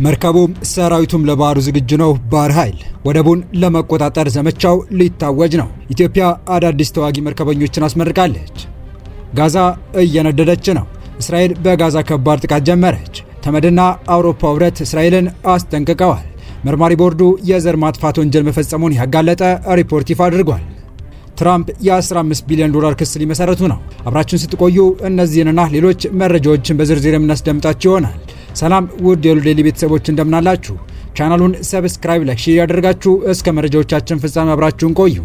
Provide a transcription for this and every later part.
መርከቡም ሰራዊቱም ለባህሩ ዝግጁ ነው። ባህር ኃይል ወደቡን ለመቆጣጠር ዘመቻው ሊታወጅ ነው። ኢትዮጵያ አዳዲስ ተዋጊ መርከበኞችን አስመርቃለች። ጋዛ እየነደደች ነው። እስራኤል በጋዛ ከባድ ጥቃት ጀመረች። ተመድና አውሮፓ ህብረት እስራኤልን አስጠንቅቀዋል። መርማሪ ቦርዱ የዘር ማጥፋት ወንጀል መፈጸሙን ያጋለጠ ሪፖርት ይፋ አድርጓል። ትራምፕ የ15 ቢሊዮን ዶላር ክስ ሊመሰረቱ ነው። አብራችሁን ስትቆዩ እነዚህንና ሌሎች መረጃዎችን በዝርዝር የምናስደምጣችሁ ይሆናል። ሰላም ውድ የሁሉ ዴይሊ ቤተሰቦች እንደምናላችሁ። ቻናሉን ሰብስክራይብ፣ ላይክ፣ ሼር ያደርጋችሁ እስከ መረጃዎቻችን ፍጻሜ አብራችሁን ቆዩ።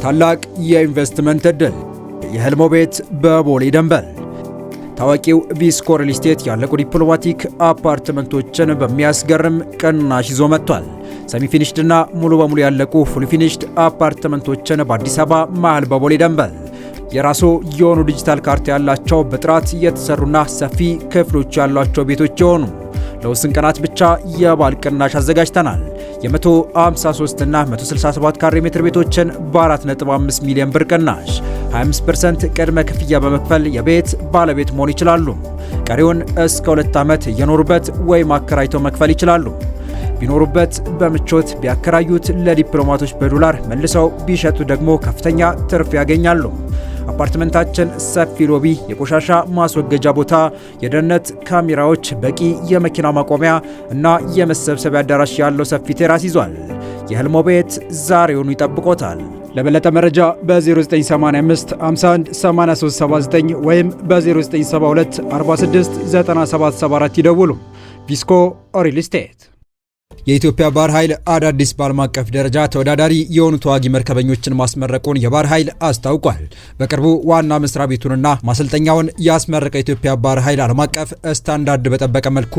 ታላቅ የኢንቨስትመንት ዕድል፣ የህልሞ ቤት በቦሌ ደንበል። ታዋቂው ቪስኮ ሪል ስቴት ያለቁ ዲፕሎማቲክ አፓርትመንቶችን በሚያስገርም ቅናሽ ይዞ መጥቷል። ሰሚ ፊኒሽድና ሙሉ በሙሉ ያለቁ ፉል ፊኒሽድ አፓርትመንቶችን በአዲስ አበባ መሃል በቦሌ ደንበል የራሱ የሆኑ ዲጂታል ካርታ ያላቸው በጥራት የተሰሩና ሰፊ ክፍሎች ያሏቸው ቤቶች የሆኑ ለውስን ቀናት ብቻ የባል ቅናሽ አዘጋጅተናል። የ153 እና 167 ካሬ ሜትር ቤቶችን በ4.5 ሚሊዮን ብር ቅናሽ 25% ቅድመ ክፍያ በመክፈል የቤት ባለቤት መሆን ይችላሉ። ቀሪውን እስከ 2 ዓመት እየኖሩበት ወይም አከራይተው መክፈል ይችላሉ። ቢኖሩበት በምቾት ቢያከራዩት ለዲፕሎማቶች በዶላር መልሰው ቢሸጡ ደግሞ ከፍተኛ ትርፍ ያገኛሉ። አፓርትመንታችን ሰፊ ሎቢ፣ የቆሻሻ ማስወገጃ ቦታ፣ የደህንነት ካሜራዎች፣ በቂ የመኪና ማቆሚያ እና የመሰብሰቢያ አዳራሽ ያለው ሰፊ ቴራስ ይዟል። የህልሞ ቤት ዛሬውኑ ይጠብቆታል። ለበለጠ መረጃ በ0985 51 8379 ወይም በ0972 46 9774 ይደውሉ። ቪስኮ ሪል ስቴት። የኢትዮጵያ ባህር ኃይል አዳዲስ በዓለም አቀፍ ደረጃ ተወዳዳሪ የሆኑ ተዋጊ መርከበኞችን ማስመረቁን የባህር ኃይል አስታውቋል። በቅርቡ ዋና መስሪያ ቤቱንና ማሰልጠኛውን ያስመረቀ የኢትዮጵያ ባህር ኃይል ዓለም አቀፍ ስታንዳርድ በጠበቀ መልኩ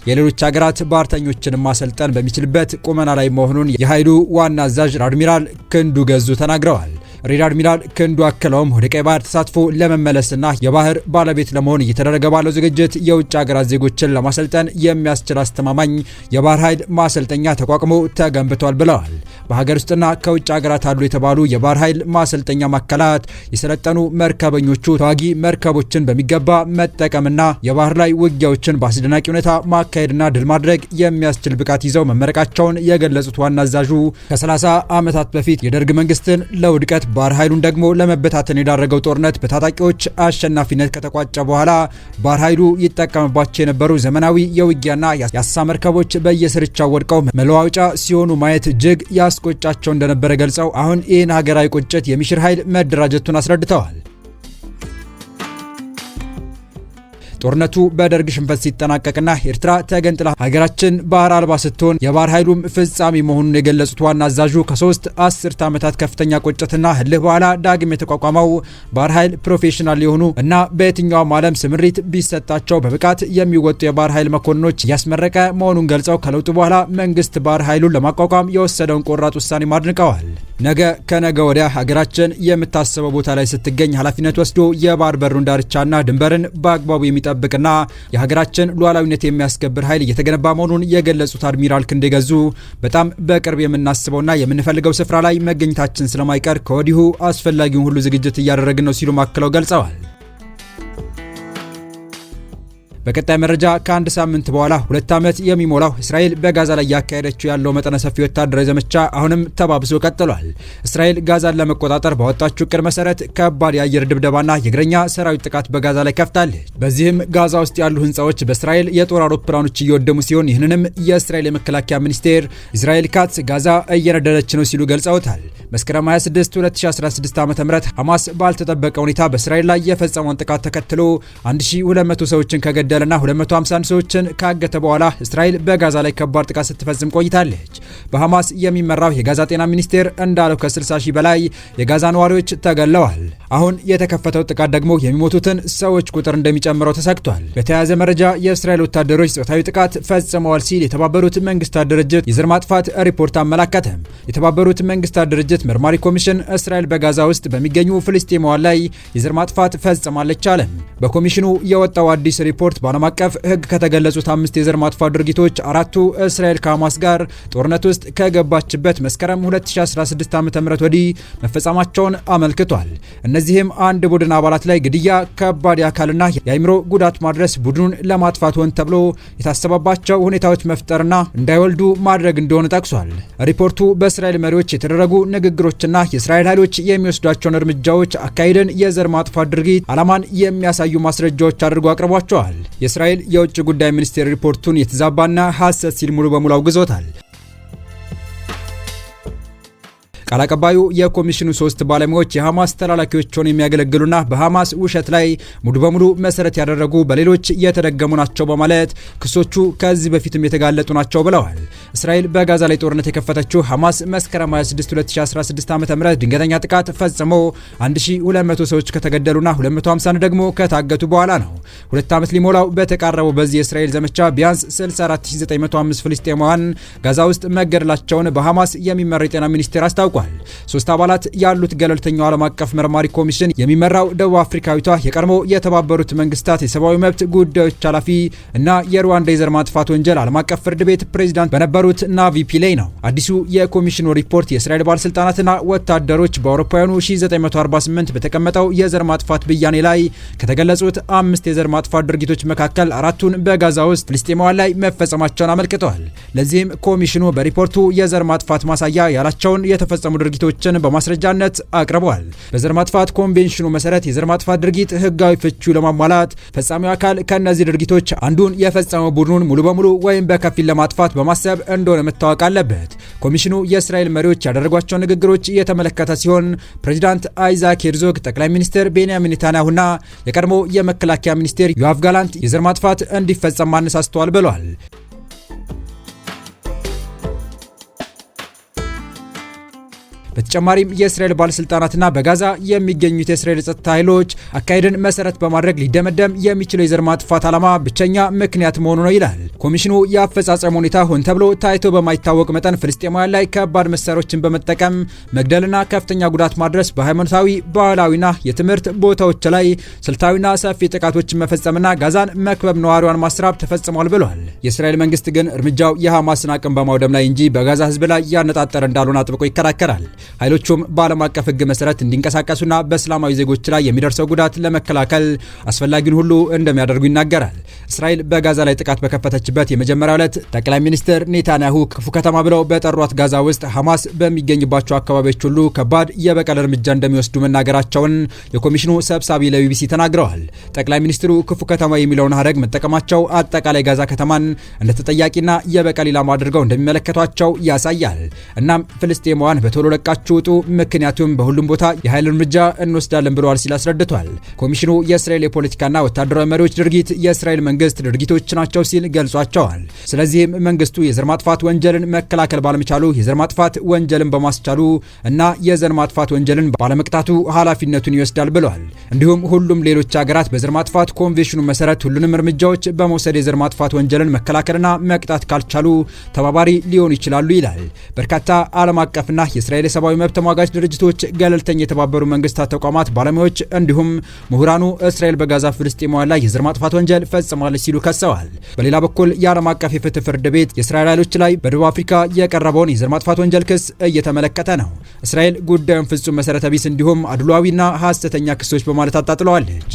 የሌሎች ሀገራት ባህርተኞችን ማሰልጠን በሚችልበት ቁመና ላይ መሆኑን የኃይሉ ዋና አዛዥ አድሚራል ክንዱ ገዙ ተናግረዋል። ሪር አድሚራል ክንዱ አክለውም ወደ ቀይ ባህር ተሳትፎ ለመመለስና የባህር ባለቤት ለመሆን እየተደረገ ባለው ዝግጅት የውጭ ሀገራት ዜጎችን ለማሰልጠን የሚያስችል አስተማማኝ የባህር ኃይል ማሰልጠኛ ተቋቁሞ ተገንብቷል ብለዋል። በሀገር ውስጥና ከውጭ ሀገራት አሉ የተባሉ የባህር ኃይል ማሰልጠኛ ማዕከላት የሰለጠኑ መርከበኞቹ ተዋጊ መርከቦችን በሚገባ መጠቀምና የባህር ላይ ውጊያዎችን በአስደናቂ ሁኔታ ማካሄድና ድል ማድረግ የሚያስችል ብቃት ይዘው መመረቃቸውን የገለጹት ዋና አዛዡ ከ30 ዓመታት በፊት የደርግ መንግስትን ለውድቀት ባህር ኃይሉን ደግሞ ለመበታተን የዳረገው ጦርነት በታጣቂዎች አሸናፊነት ከተቋጨ በኋላ ባህር ኃይሉ ይጠቀምባቸው የነበሩ ዘመናዊ የውጊያና የአሳ መርከቦች በየስርቻው ወድቀው መለዋወጫ ሲሆኑ ማየት እጅግ ያስቆጫቸው እንደነበረ ገልጸው አሁን ይህን ሀገራዊ ቁጭት የሚሽር ኃይል መደራጀቱን አስረድተዋል። ጦርነቱ በደርግ ሽንፈት ሲጠናቀቅና ኤርትራ ተገንጥላ ሀገራችን ባህር አልባ ስትሆን የባህር ኃይሉም ፍጻሜ መሆኑን የገለጹት ዋና አዛዡ ከ3 አስርት ዓመታት ከፍተኛ ቁጭትና ህልህ በኋላ ዳግም የተቋቋመው ባህር ኃይል ፕሮፌሽናል የሆኑ እና በየትኛውም ዓለም ስምሪት ቢሰጣቸው በብቃት የሚወጡ የባህር ኃይል መኮንኖች እያስመረቀ መሆኑን ገልጸው ከለውጡ በኋላ መንግስት ባህር ኃይሉን ለማቋቋም የወሰደውን ቆራጥ ውሳኔ አድንቀዋል። ነገ ከነገ ወዲያ ሀገራችን የምታስበው ቦታ ላይ ስትገኝ ኃላፊነት ወስዶ የባህር በሩን ዳርቻና ድንበርን በአግባቡ የሚጠብቅና የሀገራችን ሉዓላዊነት የሚያስከብር ኃይል እየተገነባ መሆኑን የገለጹት አድሚራል ክንዴ ገዙ በጣም በቅርብ የምናስበውና የምንፈልገው ስፍራ ላይ መገኘታችን ስለማይቀር ከወዲሁ አስፈላጊውን ሁሉ ዝግጅት እያደረግን ነው ሲሉ አክለው ገልጸዋል። በቀጣይ መረጃ ከአንድ ሳምንት በኋላ 2 ዓመት የሚሞላው እስራኤል በጋዛ ላይ ያካሄደችው ያለው መጠነ ሰፊ ወታደራዊ ዘመቻ አሁንም ተባብሶ ቀጥሏል። እስራኤል ጋዛን ለመቆጣጠር ባወጣችው ዕቅድ መሰረት ከባድ የአየር ድብደባና የእግረኛ ሰራዊት ጥቃት በጋዛ ላይ ከፍታለች። በዚህም ጋዛ ውስጥ ያሉ ህንፃዎች በእስራኤል የጦር አውሮፕላኖች እየወደሙ ሲሆን ይህንንም የእስራኤል የመከላከያ ሚኒስቴር ኢዝራኤል ካትዝ ጋዛ እየነደደች ነው ሲሉ ገልጸውታል። መስከረም 26 2016 ዓ.ም ሐማስ ባልተጠበቀ ሁኔታ በእስራኤል ላይ የፈጸመውን ጥቃት ተከትሎ 1200 ሰዎችን ከገደለና 251 ሰዎችን ካገተ በኋላ እስራኤል በጋዛ ላይ ከባድ ጥቃት ስትፈጽም ቆይታለች። በሐማስ የሚመራው የጋዛ ጤና ሚኒስቴር እንዳለው ከ60 ሺህ በላይ የጋዛ ነዋሪዎች ተገለዋል። አሁን የተከፈተው ጥቃት ደግሞ የሚሞቱትን ሰዎች ቁጥር እንደሚጨምረው ተሰግቷል። በተያያዘ መረጃ የእስራኤል ወታደሮች ጾታዊ ጥቃት ፈጽመዋል ሲል የተባበሩት መንግስታት ድርጅት የዘር ማጥፋት ሪፖርት አመላከተ። የተባበሩት መንግስታት ድርጅት መርማሪ ኮሚሽን እስራኤል በጋዛ ውስጥ በሚገኙ ፍልስጤማውያን ላይ የዘር ማጥፋት ፈጽማለች አለ። በኮሚሽኑ የወጣው አዲስ ሪፖርት በዓለም አቀፍ ሕግ ከተገለጹት 5 የዘር ማጥፋት ድርጊቶች 4ቱ እስራኤል ከሐማስ ጋር ጦርነት ውስጥ ከገባችበት መስከረም 2016 ዓ.ም ወዲህ መፈጸማቸውን አመልክቷል። እነዚህም አንድ ቡድን አባላት ላይ ግድያ፣ ከባድ የአካልና የአእምሮ ጉዳት ማድረስ፣ ቡድኑን ለማጥፋት ሆን ተብሎ የታሰበባቸው ሁኔታዎች መፍጠርና እንዳይወልዱ ማድረግ እንደሆነ ጠቅሷል። ሪፖርቱ በእስራኤል መሪዎች የተደረጉ ንግግሮችና የእስራኤል ኃይሎች የሚወስዷቸውን እርምጃዎች አካሄድን የዘር ማጥፋት ድርጊት ዓላማን የሚያሳዩ ማስረጃዎች አድርጎ አቅርቧቸዋል። የእስራኤል የውጭ ጉዳይ ሚኒስቴር ሪፖርቱን የተዛባና ሐሰት ሲል ሙሉ በሙሉ አውግዞታል። ቃል አቀባዩ የኮሚሽኑ 3 ባለሙያዎች የሐማስ ተላላኪዎች ሆነው የሚያገለግሉና በሐማስ ውሸት ላይ ሙሉ በሙሉ መሰረት ያደረጉ በሌሎች የተደገሙ ናቸው በማለት ክሶቹ ከዚህ በፊትም የተጋለጡ ናቸው ብለዋል። እስራኤል በጋዛ ላይ ጦርነት የከፈተችው ሐማስ መስከረም 26 2016 ዓ.ም ድንገተኛ ጥቃት ፈጽሞ 1200 ሰዎች ከተገደሉና 250 ደግሞ ከታገቱ በኋላ ነው። 2 ዓመት ሊሞላው በተቃረበው በዚህ የእስራኤል ዘመቻ ቢያንስ 64905 ፍልስጤማውያን ጋዛ ውስጥ መገደላቸውን በሐማስ የሚመራው የጤና ሚኒስቴር አስታውቋል። 3 አባላት ያሉት ገለልተኛው ዓለም አቀፍ መርማሪ ኮሚሽን የሚመራው ደቡብ አፍሪካዊቷ የቀድሞ የተባበሩት መንግስታት የሰብአዊ መብት ጉዳዮች ኃላፊ እና የሩዋንዳ የዘር ማጥፋት ወንጀል ዓለም አቀፍ ፍርድ ቤት ፕሬዝዳንት በነበሩት ናቪ ፒሌይ ነው። አዲሱ የኮሚሽኑ ሪፖርት የእስራኤል ባለስልጣናትና ወታደሮች በአውሮፓውያኑ 1948 በተቀመጠው የዘር ማጥፋት ብያኔ ላይ ከተገለጹት 5 የዘር ማጥፋት ድርጊቶች መካከል 4ቱን በጋዛ ውስጥ ፍልስጤማውያን ላይ መፈጸማቸውን አመልክተዋል። ለዚህም ኮሚሽኑ በሪፖርቱ የዘር ማጥፋት ማሳያ ያላቸውን የተፈጸሙ ድርጊቶችን በማስረጃነት አቅርበዋል። በዘር ማጥፋት ኮንቬንሽኑ መሰረት የዘር ማጥፋት ድርጊት ህጋዊ ፍቺው ለማሟላት ፈጻሚው አካል ከነዚህ ድርጊቶች አንዱን የፈጸመው ቡድኑን ሙሉ በሙሉ ወይም በከፊል ለማጥፋት በማሰብ እንደሆነ መታወቅ አለበት። ኮሚሽኑ የእስራኤል መሪዎች ያደረጓቸው ንግግሮች እየተመለከተ ሲሆን ፕሬዚዳንት አይዛክ ሄርዞግ፣ ጠቅላይ ሚኒስትር ቤንያሚን ኔታንያሁና የቀድሞ የመከላከያ ሚኒስቴር ዮአቭ ጋላንት የዘር ማጥፋት እንዲፈጸም አነሳስተዋል ብለዋል። በተጨማሪም የእስራኤል ባለስልጣናትና በጋዛ የሚገኙት የእስራኤል ጸጥታ ኃይሎች አካሄድን መሰረት በማድረግ ሊደመደም የሚችለው የዘር ማጥፋት ዓላማ ብቸኛ ምክንያት መሆኑ ነው ይላል። ኮሚሽኑ የአፈጻጸም ሁኔታ ሆን ተብሎ ታይቶ በማይታወቅ መጠን ፍልስጤማውያን ላይ ከባድ መሳሪያዎችን በመጠቀም መግደልና ከፍተኛ ጉዳት ማድረስ፣ በሃይማኖታዊ ባህላዊና የትምህርት ቦታዎች ላይ ስልታዊና ሰፊ ጥቃቶችን መፈጸምና ጋዛን መክበብ፣ ነዋሪዋን ማስራብ ተፈጽሟል ብሏል። የእስራኤል መንግስት ግን እርምጃው የሐማስን አቅም በማውደም ላይ እንጂ በጋዛ ህዝብ ላይ ያነጣጠረ እንዳልሆነ አጥብቆ ይከራከራል። ኃይሎቹም በዓለም አቀፍ ሕግ መሰረት እንዲንቀሳቀሱና በእስላማዊ ዜጎች ላይ የሚደርሰው ጉዳት ለመከላከል አስፈላጊውን ሁሉ እንደሚያደርጉ ይናገራል። እስራኤል በጋዛ ላይ ጥቃት በከፈተችበት የመጀመሪያው ዕለት ጠቅላይ ሚኒስትር ኔታንያሁ ክፉ ከተማ ብለው በጠሯት ጋዛ ውስጥ ሐማስ በሚገኝባቸው አካባቢዎች ሁሉ ከባድ የበቀል እርምጃ እንደሚወስዱ መናገራቸውን የኮሚሽኑ ሰብሳቢ ለቢቢሲ ተናግረዋል። ጠቅላይ ሚኒስትሩ ክፉ ከተማ የሚለውን ሀረግ መጠቀማቸው አጠቃላይ ጋዛ ከተማን እንደ ተጠያቂና የበቀል ኢላማ አድርገው እንደሚመለከቷቸው ያሳያል። እናም ፍልስጤማውያን በቶሎ ለቃቸው ውጡ፣ ምክንያቱም በሁሉም ቦታ የኃይል እርምጃ እንወስዳለን ብለዋል ሲል አስረድቷል። ኮሚሽኑ የእስራኤል የፖለቲካና ወታደራዊ መሪዎች ድርጊት የእስራኤል መንግስት ድርጊቶች ናቸው ሲል ገልጿቸዋል። ስለዚህም መንግስቱ የዘር ማጥፋት ወንጀልን መከላከል ባለመቻሉ የዘር ማጥፋት ወንጀልን በማስቻሉ እና የዘር ማጥፋት ወንጀልን ባለመቅጣቱ ኃላፊነቱን ይወስዳል ብለዋል። እንዲሁም ሁሉም ሌሎች ሀገራት በዘር ማጥፋት ኮንቬንሽኑ መሰረት ሁሉንም እርምጃዎች በመውሰድ የዘር ማጥፋት ወንጀልን መከላከልና መቅጣት ካልቻሉ ተባባሪ ሊሆኑ ይችላሉ ይላል። በርካታ ዓለም አቀፍና የእስራኤል የሰብአዊ መብት ተሟጋች ድርጅቶች፣ ገለልተኛ የተባበሩ መንግስታት ተቋማት ባለሙያዎች እንዲሁም ምሁራኑ እስራኤል በጋዛ ፍልስጤማውያን ላይ የዘር ማጥፋት ወንጀል ፈጽማለች ሲሉ ከሰዋል። በሌላ በኩል የዓለም አቀፍ የፍትህ ፍርድ ቤት የእስራኤል ኃይሎች ላይ በደቡብ አፍሪካ የቀረበውን የዘር ማጥፋት ወንጀል ክስ እየተመለከተ ነው። እስራኤል ጉዳዩን ፍጹም መሰረተ ቢስ እንዲሁም አድሏዊና ሐሰተኛ ክሶች በማለት አጣጥለዋለች።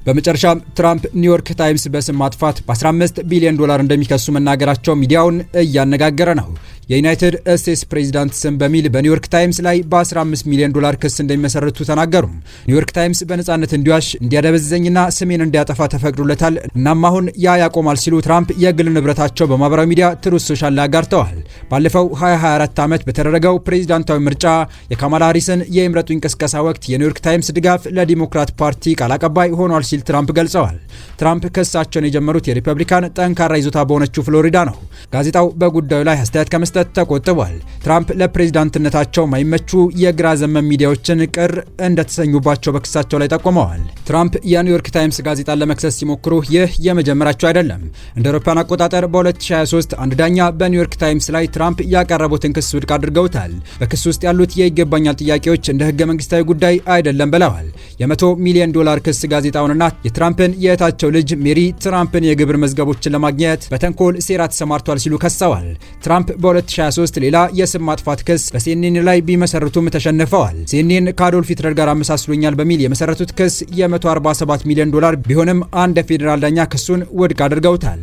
በመጨረሻም ትራምፕ ኒውዮርክ ታይምስ በስም ማጥፋት በ15 ቢሊዮን ዶላር እንደሚከሱ መናገራቸው ሚዲያውን እያነጋገረ ነው። የዩናይትድ ስቴትስ ፕሬዚዳንት ስም በሚል በኒውዮርክ ታይምስ ላይ በ15 ሚሊዮን ዶላር ክስ እንደሚመሰርቱ ተናገሩ። ኒውዮርክ ታይምስ በነጻነት እንዲዋሽ፣ እንዲያደበዝዘኝና ስሜን እንዲያጠፋ ተፈቅዶለታል። እናም አሁን ያ ያቆማል ሲሉ ትራምፕ የግል ንብረታቸው በማህበራዊ ሚዲያ ትሩዝ ሶሻል ላይ አጋርተዋል። ባለፈው 2024 ዓመት በተደረገው ፕሬዚዳንታዊ ምርጫ የካማላ ሃሪስን የይምረጡኝ ቅስቀሳ ወቅት የኒውዮርክ ታይምስ ድጋፍ ለዲሞክራት ፓርቲ ቃል አቀባይ ሆኗል ሲል ትራምፕ ገልጸዋል። ትራምፕ ክሳቸውን የጀመሩት የሪፐብሊካን ጠንካራ ይዞታ በሆነችው ፍሎሪዳ ነው። ጋዜጣው በጉዳዩ ላይ አስተያየት ከመስጠት ተቆጥቧል። ትራምፕ ለፕሬዝዳንትነታቸው ማይመቹ የግራ ዘመን ሚዲያዎችን ቅር እንደተሰኙባቸው በክሳቸው ላይ ጠቁመዋል። ትራምፕ የኒውዮርክ ታይምስ ጋዜጣን ለመክሰስ ሲሞክሩ ይህ የመጀመሪያቸው አይደለም። እንደ አውሮፓውያን አቆጣጠር በ2023 አንድ ዳኛ በኒውዮርክ ታይምስ ላይ ትራምፕ ያቀረቡትን ክስ ውድቅ አድርገውታል። በክስ ውስጥ ያሉት የይገባኛል ጥያቄዎች እንደ ህገ መንግስታዊ ጉዳይ አይደለም ብለዋል። የ100 ሚሊዮን ዶላር ክስ ጋዜጣውንና እናት የትራምፕን የእህታቸው ልጅ ሜሪ ትራምፕን የግብር መዝገቦችን ለማግኘት በተንኮል ሴራ ተሰማርቷል ሲሉ ከሰዋል። ትራምፕ በ2023 ሌላ የስም ማጥፋት ክስ በሲኤንኤን ላይ ቢመሰርቱም ተሸንፈዋል። ሲኤንኤን ከአዶልፍ ሂትለር ጋር አመሳስሎኛል በሚል የመሰረቱት ክስ የ147 ሚሊዮን ዶላር ቢሆንም አንድ ፌዴራል ዳኛ ክሱን ውድቅ አድርገውታል።